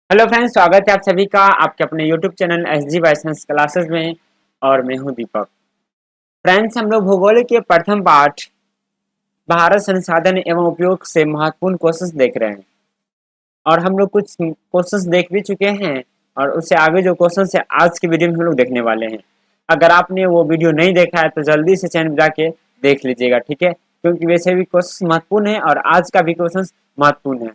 Hello friends, स्वागत है आप सभी का आपके अपने YouTube channel S G by science classes में। और मैं हूं दीपक। फ्रेंड्स, हम लोग भूगोल के प्रथम पाठ भारत संसाधन एवं उपयोग से महत्वपूर्ण क्वेश्चंस देख रहे हैं। और हम लोग कुछ क्वेश्चंस देख भी चुके हैं और उससे आगे जो क्वेश्चंस है आज की वीडियो में हम लोग देखने वाले हैं। अगर आपने वो वीडियो नहीं देखा है तो जल्दी से चैनल जाके देख लीजिएगा, ठीक है, क्योंकि वैसे भी क्वेश्चन महत्वपूर्ण है और आज का भी क्वेश्चन महत्वपूर्ण है।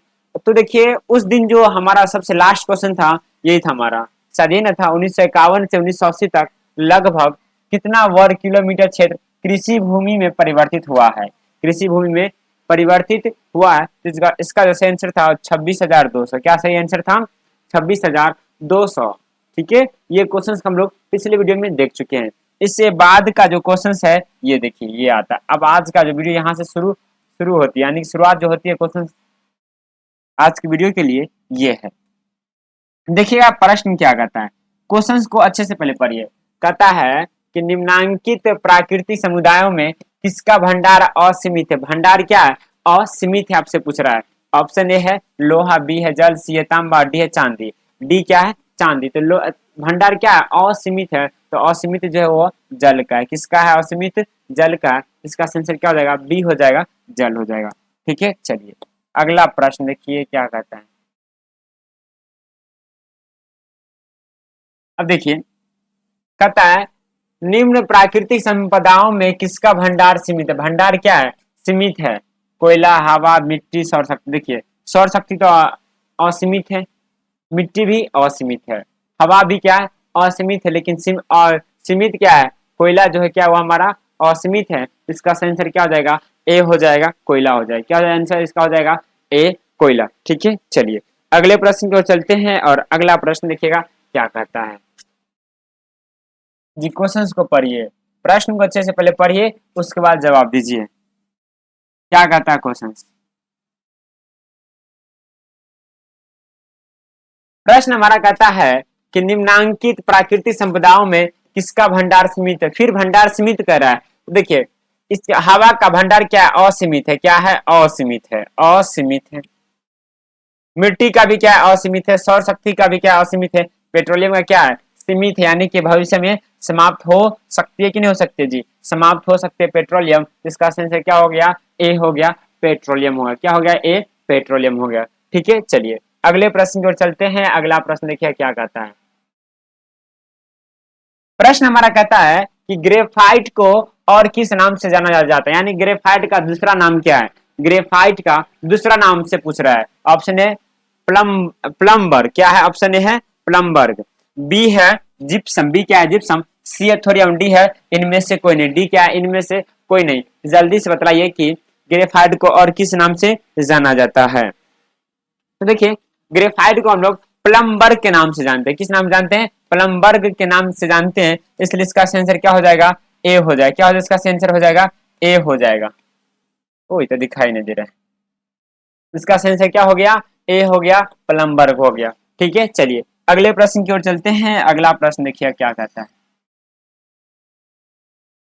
तो देखिए, उस दिन जो हमारा सबसे लास्ट क्वेश्चन था यही था हमारा, शायद ये ना था, 1951 से 1980 तक लगभग कितना वर्ग किलोमीटर क्षेत्र कृषि भूमि में परिवर्तित हुआ है। कृषि भूमि में परिवर्तित हुआ है तो इसका जो सही आंसर था 26,200। क्या सही आंसर था? 26,200। ठीक है, ये क्वेश्चन हम लोग पिछले वीडियो में देख चुके हैं। इससे बाद का जो क्वेश्चन है ये देखिए, ये आता है। अब आज का जो वीडियो यहाँ से शुरू शुरू होती है, यानी कि शुरुआत जो होती है क्वेश्चन आज की वीडियो के लिए ये है। देखिएगा प्रश्न क्या कहता है, क्वेश्चंस को अच्छे से पहले पढ़िए। कहता है कि निम्नांकित प्राकृतिक समुदायों में किसका भंडार असीमित है? भंडार क्या है? असीमित है, आपसे पूछ रहा है। ऑप्शन ए है लोहा, बी है जल, सी है तांबा, डी है चांदी। डी क्या है? चांदी। तो भंडार क्या है? असीमित है, तो असीमित जो है वो जल का है। किसका है? असीमित जल का है। इसका आंसर क्या हो जाएगा? बी हो जाएगा, जल हो जाएगा। ठीक है, चलिए अगला प्रश्न देखिए क्या कहता है। अब देखिए, कहता है निम्न प्राकृतिक संपदाओं में किसका भंडार सीमित है? भंडार क्या है? सीमित है। कोयला, हवा, मिट्टी, सौर शक्ति। देखिए, सौर शक्ति तो असीमित है, मिट्टी भी असीमित है, हवा भी क्या है? असीमित है। लेकिन सीमित क्या है? कोयला जो है क्या वो हमारा असीमित है। इसका आंसर क्या हो जाएगा? ए हो जाएगा, कोयला हो जाएगा। क्या आंसर इसका हो जाएगा? ए, कोयला। ठीक है, चलिए अगले प्रश्न की ओर चलते हैं और अगला प्रश्न देखिएगा क्या कहता है जी। क्वेश्चंस को पढ़िए, प्रश्न को अच्छे से पहले पढ़िए, उसके बाद जवाब दीजिए। क्या कहता है क्वेश्चन? प्रश्न हमारा कहता है कि निम्नांकित प्राकृतिक संपदाओं में किसका भंडार सीमित है? फिर भंडार सीमित कर रहा है। तो देखिए, इस हवा का भंडार क्या है? असीमित है। क्या है? असीमित है, असीमित है। मिट्टी का भी क्या है? असीमित है। सौर शक्ति का भी क्या है? असीमित है। पेट्रोलियम का क्या है? सीमित है, यानी कि भविष्य में समाप्त हो सकती है कि नहीं हो सकती जी? समाप्त हो सकती है पेट्रोलियम। इसका आंसर क्या हो गया? ए हो गया, पेट्रोलियम हो गया। क्या हो गया? ए, पेट्रोलियम हो गया। ठीक है, चलिए अगले प्रश्न की ओर चलते हैं। अगला प्रश्न देखिए क्या कहता है। प्रश्न हमारा कहता है कि ग्रेफाइट को और किस नाम से जाना जाता है? यानी ग्रेफाइट का दूसरा नाम क्या है? ग्रेफाइट का दूसरा नाम से पूछ रहा है। ऑप्शन है प्लम्बर। क्या है? ऑप्शन ए है प्लम्बर्ग। बी है जिप्सम। बी क्या है? जिप्सम। सी है थोरियम। डी है इनमें से कोई नहीं। डी क्या है? इनमें से कोई नहीं। जल्दी से बताइए कि ग्रेफाइट को और किस नाम से जाना जाता है? तो देखिए, ग्रेफाइट को हम लोग प्लम्बर्ग के नाम से जानते हैं। किस नाम जानते हैं? प्लम्बर्ग के नाम से जानते हैं। इसलिए इसका आंसर क्या हो जाएगा? ए हो जाएगा। क्या हो जाएगा? इसका आंसर हो जाएगा ए हो जाएगा। ओ, तो दिखाई नहीं दे रहा है। इसका आंसर क्या हो गया? ए हो गया, प्लम्बर्ग हो गया। ठीक है, चलिए अगले प्रश्न की ओर चलते हैं। अगला प्रश्न देखिए क्या कहता है।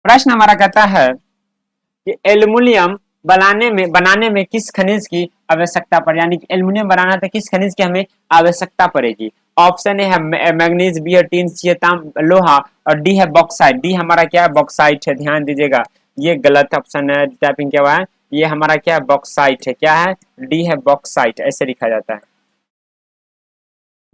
प्रश्न हमारा कहता है कि एल्युमिनियम बनाने में किस खनिज की आवश्यकता पड़े? यानी कि एल्युमिनियम बनाना तो किस खनिज की हमें आवश्यकता पड़ेगी? ऑप्शन ए है मैग्नीज, बी है टीन, सी है लोहा और डी है बॉक्साइट। डी हमारा क्या है? बॉक्साइट है। ध्यान दीजिएगा, ये गलत ऑप्शन है, टाइपिंग क्या हुआ है। ये हमारा क्या है? बॉक्साइट है। क्या है? डी है बॉक्साइट, ऐसे लिखा जाता है।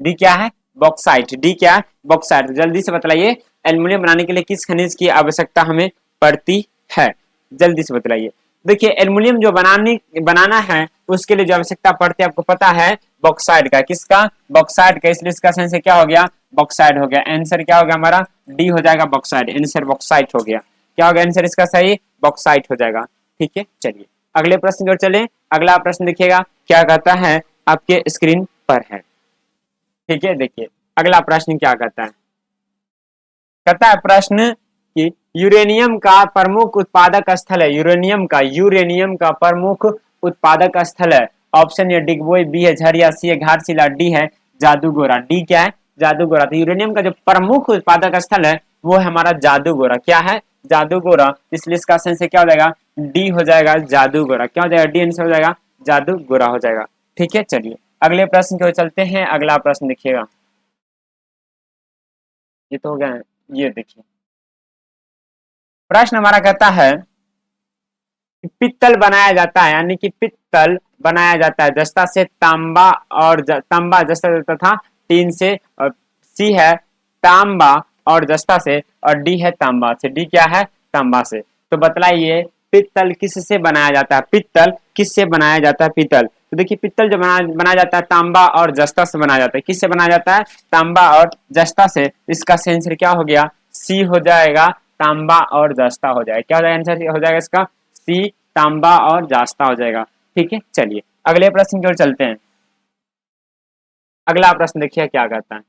डी क्या है? बॉक्साइट। डी क्या है? बॉक्साइट। जल्दी से बतलाइए, एल्युमिनियम बनाने के लिए किस खनिज की आवश्यकता हमें पड़ती है? जल्दी से बतलाइए। देखिए, एल्युमिनियम जो बनाना है उसके लिए जो आवश्यकता पड़ती है आपको पता है, बॉक्साइड का। किसका? बॉक्साइड का। इसलिए इसका आंसर क्या हो गया? बॉक्साइड हो गया। आंसर क्या हो गया हमारा? डी हो जाएगा, बॉक्साइड। आंसर बॉक्साइट हो गया। क्या हो गया आंसर इसका? सही, बॉक्साइट हो जाएगा। ठीक है, चलिए अगले प्रश्न की ओर चले। अगला प्रश्न देखिएगा क्या कहता है, आपके स्क्रीन पर है। ठीक है, देखिए अगला प्रश्न क्या कहता है। कहता है प्रश्न कि यूरेनियम का प्रमुख उत्पादक स्थल है। यूरेनियम का प्रमुख उत्पादक स्थल है। ऑप्शन ए डिगबोई, बी है झरिया, सी है घाटशिला, डी है जादूगोरा। डी क्या है? जादूगोरा। तो यूरेनियम का जो प्रमुख उत्पादक स्थल है वो है हमारा जादूगोरा। क्या है? जादूगोरा। इसलिए इसका आंसर क्या हो जाएगा? डी हो जाएगा, जादूगोरा। क्या हो जाएगा? डी आंसर हो जाएगा, जादूगोरा हो जाएगा। ठीक है, चलिए अगले प्रश्न की ओर चलते हैं। अगला प्रश्न देखिएगा, ये तो हो गया। ये देखिए प्रश्न हमारा कहता है कि पित्तल बनाया जाता है, यानी कि पित्तल बनाया जाता है जस्ता से, तांबा और तांबा जस्ता तथा टीन से, और सी है तांबा और जस्ता से, और डी है तांबा से। डी क्या है? तांबा से। तो बतलाइए पित्तल किससे बनाया जाता है? पित्तल किससे बनाया जाता है? पित्तल, तो देखिए पित्तल जो बनाया जाता है तांबा और जस्ता से बनाया जाता है। किससे बनाया जाता है? तांबा और जस्ता से। इसका सही आंसर क्या हो गया? सी हो जाएगा, तांबा और जस्ता हो जाएगा। क्या हो जाएगा आंसर? हो जाएगा इसका सी, तांबा और जास्ता हो जाएगा। ठीक है, चलिए अगले प्रश्न की ओर चलते हैं। अगला प्रश्न देखिए क्या कहता है।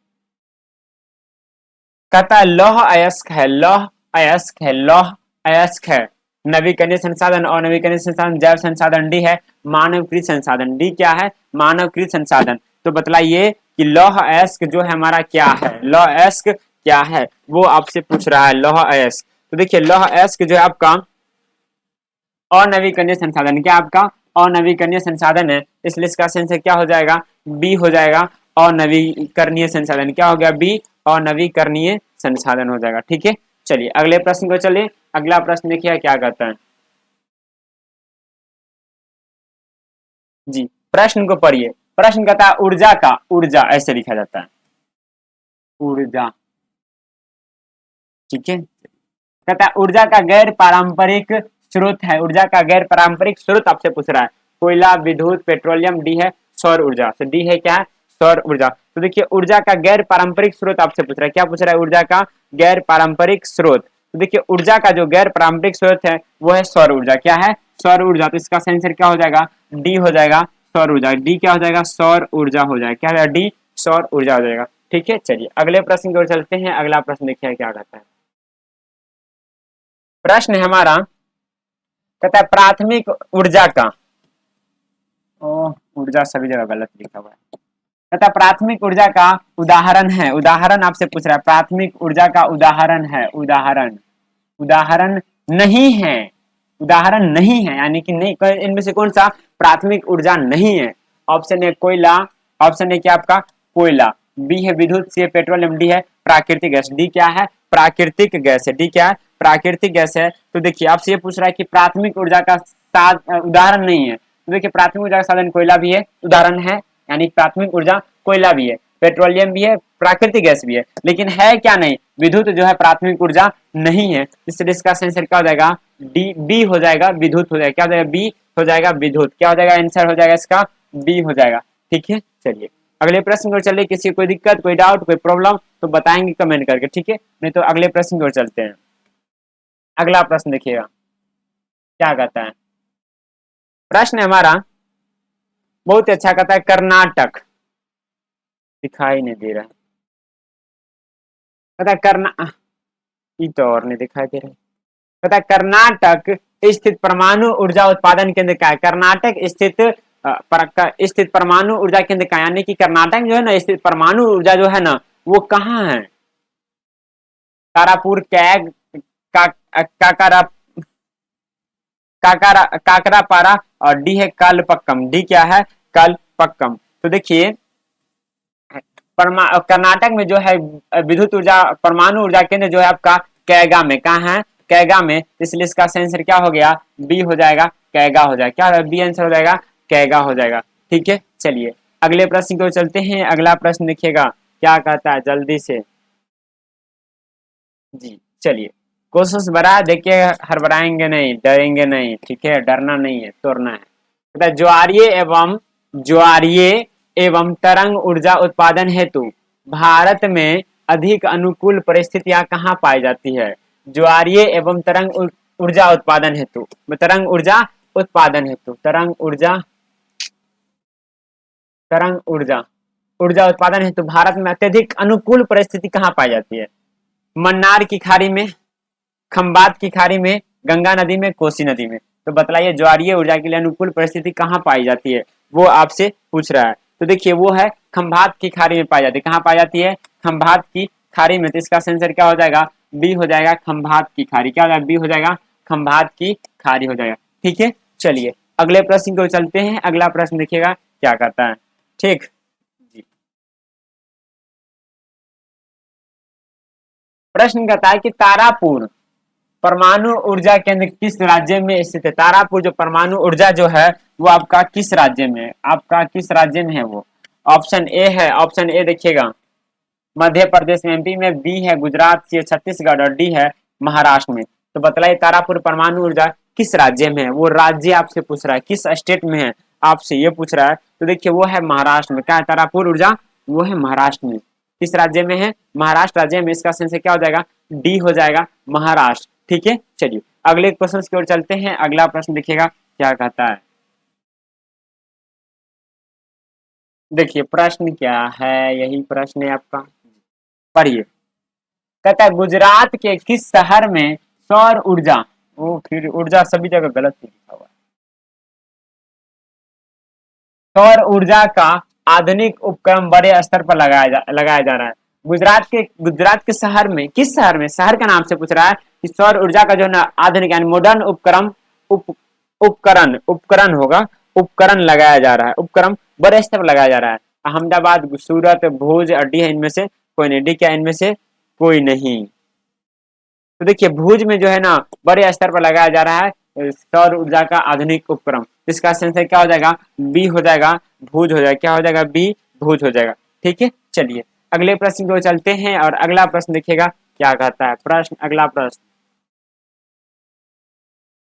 कहता है लौह अयस्क है, लौह अयस्क है, लौह अयस्क है। नवीकरणीय संसाधन और नवीकरणीय संसाधन जैव संसाधन। डी है मानवकृत संसाधन। डी क्या है? मानवकृत संसाधन। तो बतलाइए कि लौह अयस्क जो है हमारा क्या है? लौह अयस्क क्या है वो आपसे पूछ रहा है, लौह अयस्क। तो देखिए लौह अयस्क जो है आपका अनवीकरणीय संसाधन। क्या आपका? अनवीकरणीय संसाधन है, इसलिए इसका आंसर क्या हो जाएगा? बी हो जाएगा, अनवीकरणीय संसाधन। क्या हो गया? बी, अनवीकरणीय संसाधन हो जाएगा। ठीक है, चलिए अगले प्रश्न को चलिए। अगला प्रश्न देखिए क्या कहता है। जी, प्रश्न को पढ़िए। प्रश्न कहता है ऊर्जा का, ऊर्जा ऐसे लिखा जाता है, ऊर्जा। ठीक है, कहता है ऊर्जा का गैर पारंपरिक स्रोत है। ऊर्जा का गैर पारंपरिक स्रोत आपसे पूछ रहा है। कोयला, विद्युत, पेट्रोलियम। डी है सौर ऊर्जा। तो डी है क्या है? सौर ऊर्जा। तो देखिए ऊर्जा का गैर पारंपरिक स्रोत आपसे पूछ रहा है। क्या पूछ रहा है? ऊर्जा का गैर पारंपरिक स्रोत। तो देखिए ऊर्जा का जो गैर पारंपरिक स्रोत है वो है सौर ऊर्जा। क्या है? सौर ऊर्जा। तो इसका सही आंसर क्या हो जाएगा? डी हो जाएगा, सौर ऊर्जा। डी क्या हो जाएगा? सौर ऊर्जा हो जाएगा। क्या हो जाएगा? डी, सौर ऊर्जा हो जाएगा। ठीक है, चलिए अगले प्रश्न की ओर चलते हैं। अगला प्रश्न देखिए क्या कहता है। प्रश्न है हमारा, कहता है प्राथमिक ऊर्जा का, ओ ऊर्जा सभी जगह गलत लिखा हुआ है। कहता है प्राथमिक ऊर्जा का उदाहरण है। उदाहरण आपसे पूछ रहा है, प्राथमिक ऊर्जा का उदाहरण है। उदाहरण, उदाहरण नहीं है, उदाहरण नहीं है, यानी कि नहीं, इनमें से कौन सा प्राथमिक ऊर्जा नहीं है? ऑप्शन ए कोयला, ऑप्शन ए क्या आपका? कोयला। बी है विद्युत, सी है पेट्रोलियम, डी है प्राकृतिक गैस। डी क्या है? प्राकृतिक गैस है। डी क्या है? प्राकृतिक गैस है। तो देखिए आपसे ये पूछ रहा है कि प्राथमिक ऊर्जा का उदाहरण नहीं है। तो देखिए प्राथमिक ऊर्जा का साधन कोयला भी है, उदाहरण है, यानी प्राथमिक ऊर्जा कोयला भी है, पेट्रोलियम भी है, प्राकृतिक गैस भी है, लेकिन है क्या नहीं? विद्युत जो है प्राथमिक ऊर्जा नहीं है। इसलिए इसका आंसर क्या हो जाएगा? डी, बी हो जाएगा, विद्युत हो जाएगा। क्या हो जाएगा? बी हो जाएगा, विद्युत। क्या हो जाएगा? आंसर हो जाएगा इसका बी हो जाएगा। ठीक है, चलिए अगले प्रश्न को चलिए। किसी कोई दिक्कत, कोई डाउट, कोई प्रॉब्लम तो बताएंगे कमेंट करके। ठीक है, नहीं तो अगले प्रश्न की ओर चलते हैं। अगला प्रश्न देखिएगा क्या कहता है। प्रश्न हमारा बहुत ही अच्छा, कहता है कर्नाटक, दिखाई नहीं दे रहा है, कहता है ये तो और नहीं दिखाई दे रहा है। कहता है कर्नाटक स्थित परमाणु ऊर्जा उत्पादन केंद्र का है। कर्नाटक स्थित स्थित परमाणु ऊर्जा केंद्र का, यानी कि कर्नाटक जो है ना स्थित परमाणु ऊर्जा जो है ना वो कहाँ है? तारापुर, कैग, काकारा, काकरापारा, और डी है कलपक्कम। डी क्या है? कलपक्कम। तो देखिए कर्नाटक में जो है विद्युत ऊर्जा परमाणु ऊर्जा केंद्र जो है आपका कैगा में। कहाँ है? कैगा में। इसलिए इसका आंसर क्या हो गया? बी हो जाएगा, कैगा हो जाएगा। क्या हो बी आंसर हो जाएगा? कैगा हो जाएगा। ठीक है, चलिए अगले प्रश्न को चलते हैं। अगला प्रश्न देखिएगा क्या कहता है जल्दी से। जी चलिए, कोशिश बड़ा देखिए, हड़बड़ाएंगे नहीं, डरेंगे नहीं। ठीक है, डरना नहीं है, तोड़ना है। ज्वारीय एवं तरंग ऊर्जा उत्पादन हेतु भारत में अधिक अनुकूल परिस्थितियां कहाँ पाई जाती है? ज्वारीय एवं तरंग ऊर्जा उत्पादन हेतु, तरंग ऊर्जा उत्पादन हेतु, तरंग ऊर्जा ऊर्जा उत्पादन हेतु भारत में अत्यधिक अनुकूल परिस्थिति कहाँ पाई जाती है? मन्नार की खाड़ी में, खंबात की खाड़ी में, गंगा नदी में, कोसी नदी में। तो बतलाइए ज्वारीय ऊर्जा के लिए अनुकूल परिस्थिति कहाँ पाई जाती है? वो आपसे पूछ रहा है। तो देखिए वो है खंभात की खाड़ी में पाई जाती है। कहाँ पाई जाती है? खंभात की खाड़ी में। तो इसका आंसर क्या हो जाएगा? बी हो जाएगा, खंभात की खाड़ी। क्या हो जाएगा? बी हो जाएगा, खंभात की खाड़ी हो जाएगा। ठीक है, चलिए अगले प्रश्न को चलते हैं। अगला प्रश्न देखिएगा क्या कहता है। ठीक जी। प्रश्न कहता है कि तारापुर परमाणु ऊर्जा केंद्र किस राज्य में स्थित है। तारापुर जो परमाणु ऊर्जा जो है वो आपका किस राज्य में है, आपका किस राज्य में है वो। ऑप्शन ए है, ऑप्शन ए देखिएगा मध्य प्रदेश में, एमपी में, बी है गुजरात, सी छत्तीसगढ़ और डी है महाराष्ट्र में। तो बतलाइए तारापुर परमाणु ऊर्जा किस राज्य में है, वो राज्य आपसे पूछ रहा है, किस स्टेट में है आपसे ये पूछ रहा है। तो देखिए वो है महाराष्ट्र में। क्या है तारापुर ऊर्जा, वो है महाराष्ट्र में। किस राज्य में है, महाराष्ट्र राज्य में। इसका आंसर क्या हो जाएगा, डी हो जाएगा महाराष्ट्र। ठीक है चलिए अगले क्वेश्चन की ओर चलते हैं। अगला प्रश्न देखिएगा क्या कहता है। देखिए प्रश्न क्या है, यही प्रश्न है आपका, पढ़िए। कहता है गुजरात के किस शहर में सौर ऊर्जा, वो फिर ऊर्जा सभी जगह गलत लिखा हुआ है। सौर ऊर्जा का आधुनिक उपक्रम बड़े स्तर पर लगाया जा रहा है। गुजरात के शहर में, किस शहर में, शहर का नाम से पूछ रहा है कि सौर ऊर्जा का जो है ना आधुनिक यानी मॉडर्न उपकरण होगा, उपकरण लगाया जा रहा है। उपकरण बड़े स्तर पर लगाया जा रहा है। अहमदाबाद, सूरत, भुज और डी है इनमें से कोई नहीं। डी क्या इनमें से कोई नहीं। तो देखिए भुज में जो है ना बड़े स्तर पर लगाया जा रहा है सौर ऊर्जा का आधुनिक उपक्रम। इसका आंसर क्या हो जाएगा, बी हो जाएगा, भुज हो जाएगा। क्या हो जाएगा, बी भुज हो जाएगा। ठीक है चलिए अगले प्रश्न को चलते हैं और अगला प्रश्न देखिएगा क्या कहता है। प्रश्न, अगला प्रश्न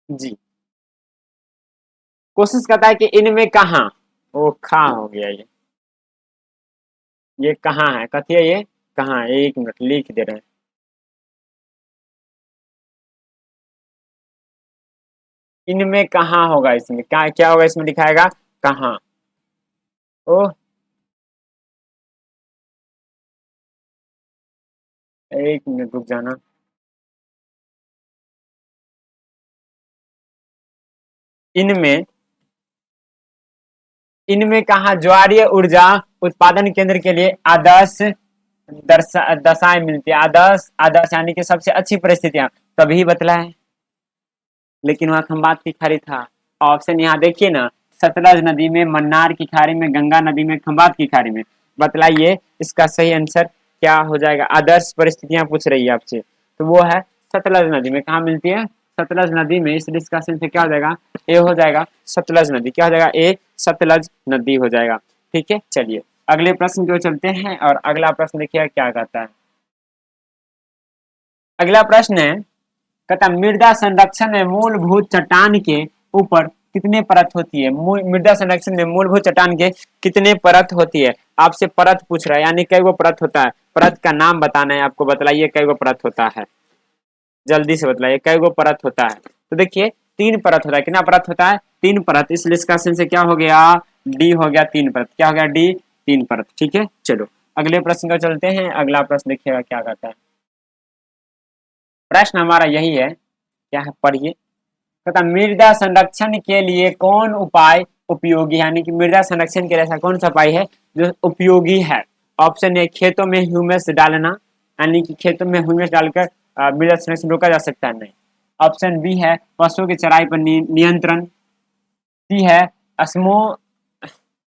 जी, कोशिश करता है कि इनमें कहा, वो खा हो गया ये कहाँ है, कथिए ये कहाँ है, एक मिनट लिख दे रहे हैं। इनमें कहाँ होगा, इसमें क्या क्या होगा, इसमें दिखाएगा कहाँ। ओह एक मिनट रुक जाना। इनमें इनमें कहा ज्वारीय ऊर्जा उत्पादन केंद्र के लिए आदर्श दशाएं मिलती है। आदर्श आदर्श यानी कि सबसे अच्छी परिस्थितियां तभी बतलाए, लेकिन वहां खंबात की खाड़ी था। ऑप्शन यहाँ देखिए ना, सतलज नदी में, मन्नार की खाड़ी में, गंगा नदी में, खंबात की खाड़ी में। बतलाइए इसका सही आंसर क्या हो जाएगा। आदर्श परिस्थितियां पूछ रही है आपसे, तो वो है सतलज नदी में। कहाँ मिलती है, सतलज नदी में। इस डिस्कशन से क्या हो जाएगा, ए हो जाएगा सतलज नदी। क्या हो जाएगा, ए सतलज नदी हो जाएगा। ठीक है चलिए अगले प्रश्न की ओर चलते हैं और अगला प्रश्न देखिए क्या कहता है। अगला प्रश्न है, कहता मृदा संरक्षण में मूलभूत चट्टान के ऊपर कितने परत होती है। मृदा संरक्षण में मूलभूत चट्टान के कितने परत होती है, आपसे परत पूछ रहा है, यानी कई गो परत होता है। परत का नाम बताना है आपको, बतलाइए कई गो परत होता है, जल्दी से बतलाइए कई गो परत होता है। तो देखिए तीन परत होता है। कितना परत होता है, तीन परत। इसलिए इसका आंसर से क्या हो गया, डी हो गया तीन परत। क्या हो गया, डी तीन परत। ठीक है चलो अगले प्रश्न को चलते हैं। अगला प्रश्न देखिएगा क्या कहता है। प्रश्न हमारा यही है, क्या है पढ़िए। तथा मृदा संरक्षण के लिए कौन उपाय उपयोगी, यानी कि मृदा संरक्षण के लिए ऐसा कौन सा उपाय है जो उपयोगी है। ऑप्शन ए खेतों में ह्यूमस डालना, यानी कि खेतों में ह्यूमस डालकर मृदा संरक्षण रोका जा सकता है, नहीं। ऑप्शन बी है पशुओं की चराई पर नियंत्रण। सी है असमो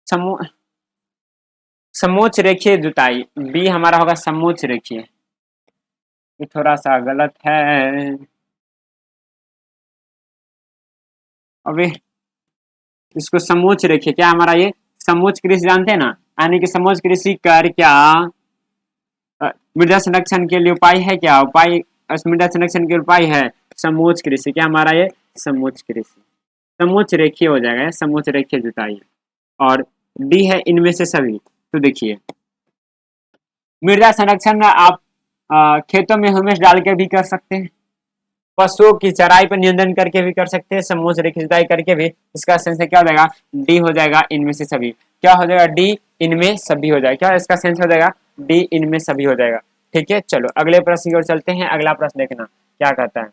समो समोच्च रेखीय जुताई। बी हमारा होगा समोच्च रेखीय। ये थोड़ा सा गलत है। अबे इसको समोच्च रेखीय, क्या हमारा ये समोच्च कृषि जानते हैं ना, यानी कि समोच्च कृषि कर क्या मृदा संरक्षण के लिए उपाय है, क्या उपाय मृदा संरक्षण के उपाय है समोच्च कृषि। क्या हमारा ये समोच्च कृषि, समोच्च रेखीय हो जाएगा, समोच्च रेखीय जुताई। और डी है इनमें से सभी। तो देखिए मृदा संरक्षण आप खेतों में ह्यूमस डाल के भी कर सकते हैं, पशुओं की चराई पर नियंत्रण करके भी कर सकते हैं, समूह रेखी जुताई करके भी। इसका आंसर क्या हो जाएगा, डी हो जाएगा इनमें से सभी। क्या हो जाएगा, डी इनमें सभी हो जाएगा। क्या इसका आंसर हो जाएगा, डी इनमें सभी हो जाएगा। ठीक है चलो अगले प्रश्न की ओर चलते हैं। अगला प्रश्न देखना क्या कहता है।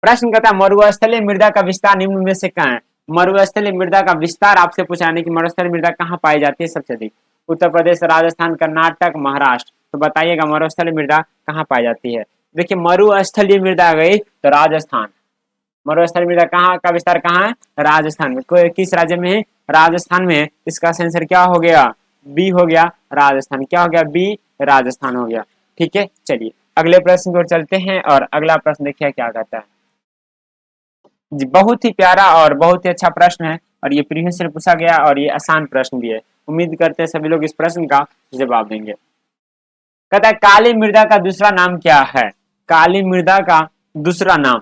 प्रश्न कहता है मरुस्थलीय मृदा का विस्तार निम्न में से कहाँ है। मरुस्थलीय मृदा का विस्तार आपसे पूछा है कि मरुस्थलीय मृदा कहाँ पाई जाती है सबसे अधिक। उत्तर प्रदेश, राजस्थान, कर्नाटक, महाराष्ट्र। तो बताइएगा मरुस्थलीय मृदा कहाँ पाई जाती है। देखिए मरुस्थलीय मृदा गई तो राजस्थान। मरुस्थलीय मृदा कहाँ का विस्तार कहाँ है, राजस्थान में। किस राज्य में है, राजस्थान में, इसका आंसर क्या हो गया, बी हो गया राजस्थान। क्या हो गया, बी राजस्थान हो गया। ठीक है, चलिए अगले प्रश्न की ओर चलते हैं और अगला प्रश्न देखिए क्या कहता है जी। बहुत ही प्यारा और बहुत ही अच्छा प्रश्न है और ये प्रीवियस से पूछा गया और ये आसान प्रश्न भी है। उम्मीद करते हैं सभी लोग इस प्रश्न का जवाब देंगे। कहता है काली मृदा का दूसरा नाम क्या है, काली मृदा का दूसरा नाम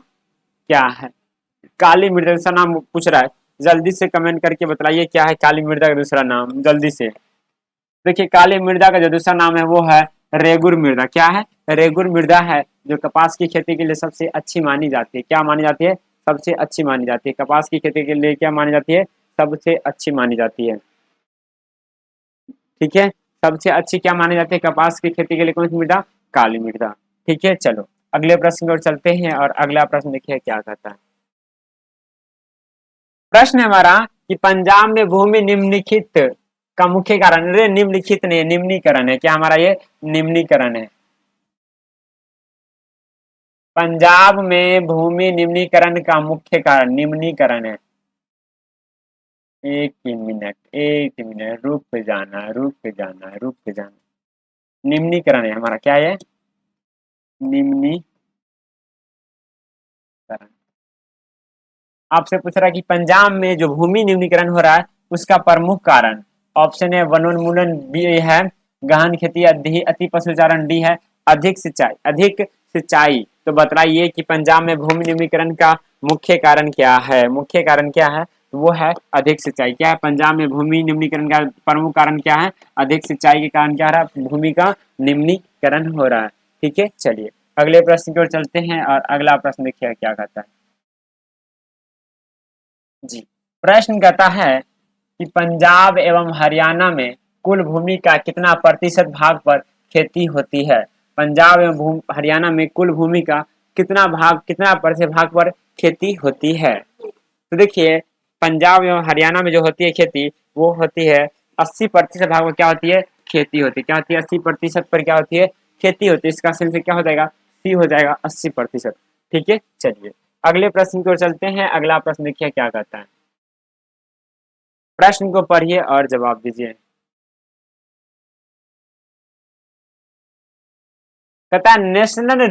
क्या है। काली मृदा का दूसरा नाम पूछ रहा है, जल्दी से कमेंट करके बताइए क्या है काली मृदा का दूसरा नाम, जल्दी से। देखिए काली मृदा का जो दूसरा नाम है वो है रेगुर मृदा। क्या है, रेगुर मृदा है, जो कपास की खेती के लिए सबसे अच्छी मानी जाती है। क्या मानी जाती है, सबसे अच्छी मानी जाती है। कपास की खेती के लिए क्या मानी जाती है, सबसे अच्छी मानी जाती है। ठीक है, सबसे अच्छी क्या मानी जाती है कपास की खेती के लिए, कौन सी मृदा, काली मृदा। ठीक है, चलो अगले प्रश्न की ओर चलते हैं और अगला प्रश्न देखिए क्या कहता है। प्रश्न है हमारा कि पंजाब में भूमि निम्नलिखित का मुख्य कारण, अरे निम्नलिखित नहीं, निम्नीकरण है। क्या हमारा ये निम्नीकरण है। पंजाब में भूमि निम्नीकरण का मुख्य कारण निम्नीकरण है। एक ही मिनट, एक ही मिनट, रुक जाना, रुक जाना, रुक जाना। निम्नीकरण है हमारा, क्या है, निम्नीकरण। आपसे पूछ रहा है कि पंजाब में जो भूमि निम्नीकरण हो रहा है उसका प्रमुख कारण, ऑप्शन है वनोन्मूलन, बी है गहन खेती, अति पशुचारण, डी है अधिक सिंचाई। अधिक सिंचाई, तो बताइए कि पंजाब में भूमि निम्नीकरण का मुख्य कारण क्या है, मुख्य कारण क्या है, वो है अधिक सिंचाई। क्या है, पंजाब में भूमि निम्नीकरण का प्रमुख कारण क्या है, अधिक सिंचाई के कारण क्या रहा, भूमि का निम्नीकरण हो रहा है। ठीक है, चलिए अगले प्रश्न की ओर चलते हैं और अगला प्रश्न देखिए क्या कहता है जी। प्रश्न कहता है कि पंजाब एवं हरियाणा में कुल भूमि का कितना प्रतिशत भाग पर खेती होती है। पंजाब एवं हरियाणा में कुल भूमि का कितना भाग, कितना प्रतिशत भाग पर खेती होती है। तो देखिए पंजाब एवं हरियाणा में जो होती है खेती, वो होती है 80% भाग में क्या होती है, खेती होती है। क्या होती है, 80% पर क्या होती है, खेती होती है। इसका आंसर क्या हो जाएगा, सी हो जाएगा 80%। ठीक है, चलिए अगले प्रश्न की ओर चलते हैं। अगला प्रश्न देखिए क्या कहता है, प्रश्न को पढ़िए और जवाब दीजिए। कहता है national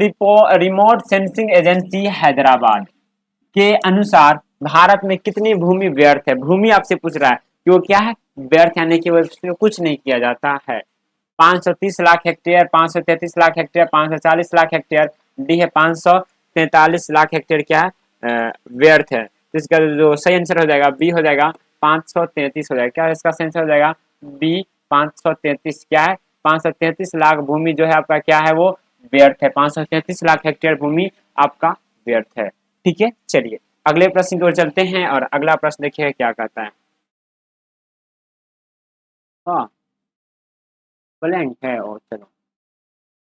remote sensing agency Hyderabad के अनुसार भारत में कितनी भूमि व्यर्थ है। भूमि आपसे पूछ रहा है कि वो क्या है, व्यर्थ, यानी कि उसमें कुछ नहीं किया जाता है। 530 lakh hectare, 533 lakh hectare, 540 lakh hectare, D है 543 लाख हेक्टेयर क्या है, व्यर्थ है। तो इसका जो सही आंसर हो जाएगा बी हो जाएगा 533 हो जाएगा। क्या इसका सही आंसर हो जाएगा, बी 533। क्या है, 533 लाख भूमि जो है आपका क्या है, वो व्यर्थ है। 533 लाख हेक्टेयर भूमि आपका व्यर्थ है। ठीक है, चलिए अगले प्रश्न की ओर चलते हैं और अगला प्रश्न देखिए क्या कहता है। हाँ ब्लैंक है, और चलो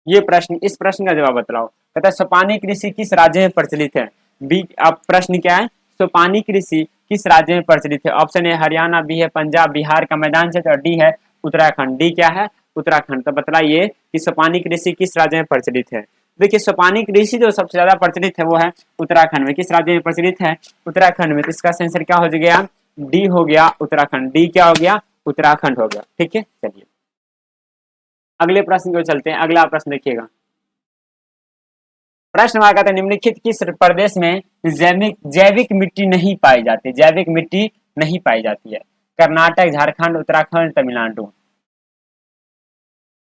ये प्रश्न, इस प्रश्न का जवाब बताओ। कहता है सोपानी कृषि किस राज्य में प्रचलित है। बी, अब प्रश्न क्या है, सोपानी कृषि किस राज्य में प्रचलित है। ऑप्शन ए हरियाणा, बी है पंजाब, बिहार का मैदान क्षेत्र, और डी है उत्तराखंड। डी क्या है, उत्तराखंड। तो बताइए कि सोपानी कृषि किस राज्य में प्रचलित है। देखिए सोपानी कृषि जो सबसे ज्यादा प्रचलित है वो है उत्तराखंड में। किस राज्य में प्रचलित है, उत्तराखंड में। तो इसका आंसर क्या हो गया, डी हो गया उत्तराखंड। डी क्या हो गया, उत्तराखंड हो गया। ठीक है, चलिए अगले प्रश्न को चलते हैं। अगला प्रश्न देखिएगा, प्रश्न हमारा कहता है निम्नलिखित किस प्रदेश में जैविक जैविक मिट्टी नहीं पाई जाती, जैविक मिट्टी नहीं पाई जाती है। कर्नाटक, झारखंड, उत्तराखंड, तमिलनाडु।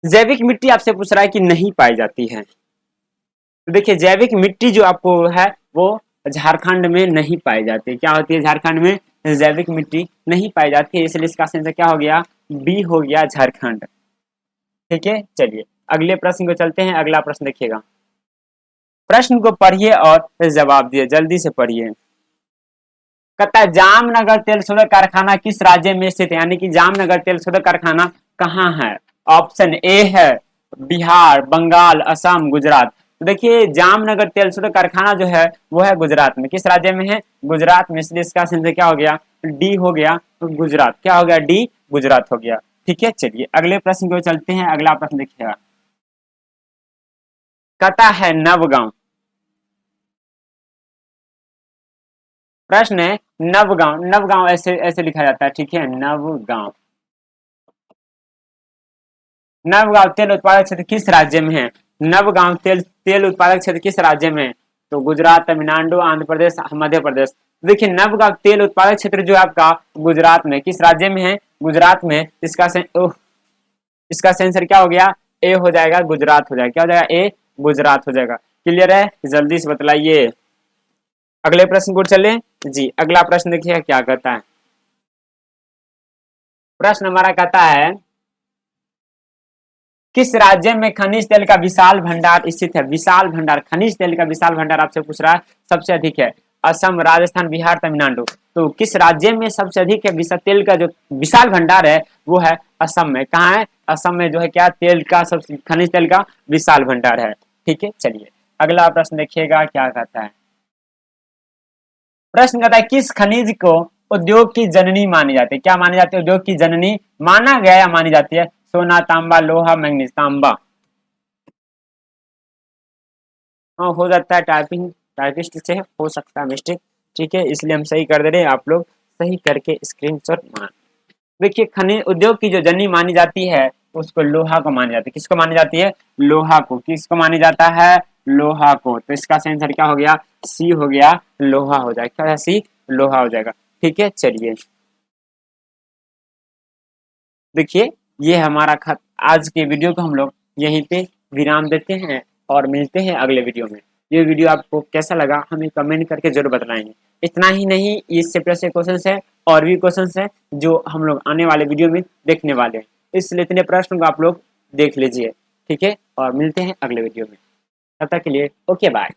जैविक मिट्टी आपसे पूछ रहा है कि नहीं पाई जाती है। तो देखिए जैविक मिट्टी जो आपको है वो झारखंड में नहीं पाई जाती। क्या होती है, झारखंड में जैविक मिट्टी नहीं पाई जाती है, इसलिए इसका आंसर क्या हो गया, बी हो गया झारखंड। ठीक है, चलिए अगले प्रश्न को चलते हैं। अगला प्रश्न देखिएगा, प्रश्न को पढ़िए और जवाब दिए, जल्दी से पढ़िए। कहता है जामनगर तेल शोधक कारखाना किस राज्य में स्थित है, यानी कि जामनगर तेल शोधक कारखाना कहाँ है। ऑप्शन ए है बिहार, बंगाल, असम, गुजरात। तो देखिए जामनगर तेल शोधक कारखाना जो है वो है गुजरात में। किस राज्य में है, गुजरात में, इसलिए इसका आंसर क्या हो गया, डी हो गया गुजरात। क्या हो गया, डी गुजरात हो गया। ठीक है, चलिए अगले प्रश्न को चलते हैं। अगला प्रश्न देखिएगा, कहता है नवगांव, प्रश्न है नवगांव, नवगांव ऐसे ऐसे लिखा जाता है, ठीक है, नवगांव। नवगांव तेल उत्पादक क्षेत्र किस राज्य में है? नवगांव तेल तेल उत्पादक क्षेत्र किस राज्य में है? तो गुजरात, तमिलनाडु, आंध्र प्रदेश, मध्य प्रदेश। देखिए नवगांव तेल उत्पादक क्षेत्र जो है आपका गुजरात में, किस राज्य में है? गुजरात में। इसका सेंसर क्या हो गया? ए हो जाएगा, गुजरात हो जाएगा। क्या हो जाएगा? ए गुजरात हो जाएगा। क्लियर है? जल्दी से बतलाइए। अगले प्रश्न को चले जी। अगला प्रश्न देखिए क्या कहता है। प्रश्न हमारा कहता है किस राज्य में खनिज तेल का विशाल भंडार स्थित है? विशाल भंडार, खनिज तेल का विशाल भंडार आपसे पूछ रहा है, सबसे अधिक है असम, राजस्थान, बिहार, तमिलनाडु। तो किस राज्य में सबसे अधिक है विशाल तेल का जो विशाल भंडार है वो है असम में। कहाँ है? असम में जो है क्या तेल का सबसे खनिज तेल का विशाल भंडार है। ठीक है, चलिए अगला प्रश्न देखिएगा क्या कहता है। प्रश्न कहता है किस खनिज को उद्योग की जननी मानी जाती है? क्या मानी जाती है? उद्योग की जननी माना गया या मानी जाती है? सोना, तांबा, लोहा, मैंगनीज। तांबा। हाँ हो जाता है, टाइपिस्ट से हो सकता है मिस्टेक। ठीक है, इसलिए हम सही कर दे रहे हैं, आप लोग सही करके स्क्रीनशॉट मार। देखिए खनिज उद्योग की जो जननी मानी जाती है उसको लोहा को मानी जाती है। किसको मानी जाती है? लोहा को। किसको मानी जाता है? लोहा को। तो इसका आंसर क्या हो गया? सी हो गया, लोहा हो जाएगा। क्या? सी लोहा हो जाएगा। ठीक है, चलिए देखिए ये हमारा खत। आज के वीडियो को हम लोग यहीं पे विराम देते हैं और मिलते हैं अगले वीडियो में। ये वीडियो आपको कैसा लगा हमें कमेंट करके जरूर बताएंगे। इतना ही नहीं, इस चैप्टर से क्वेश्चन है और भी क्वेश्चन है जो हम लोग आने वाले वीडियो में देखने वाले हैं, इसलिए इतने प्रश्न को आप लोग देख लीजिए। ठीक है, और मिलते हैं अगले वीडियो में। तब तक के लिए ओके बाय।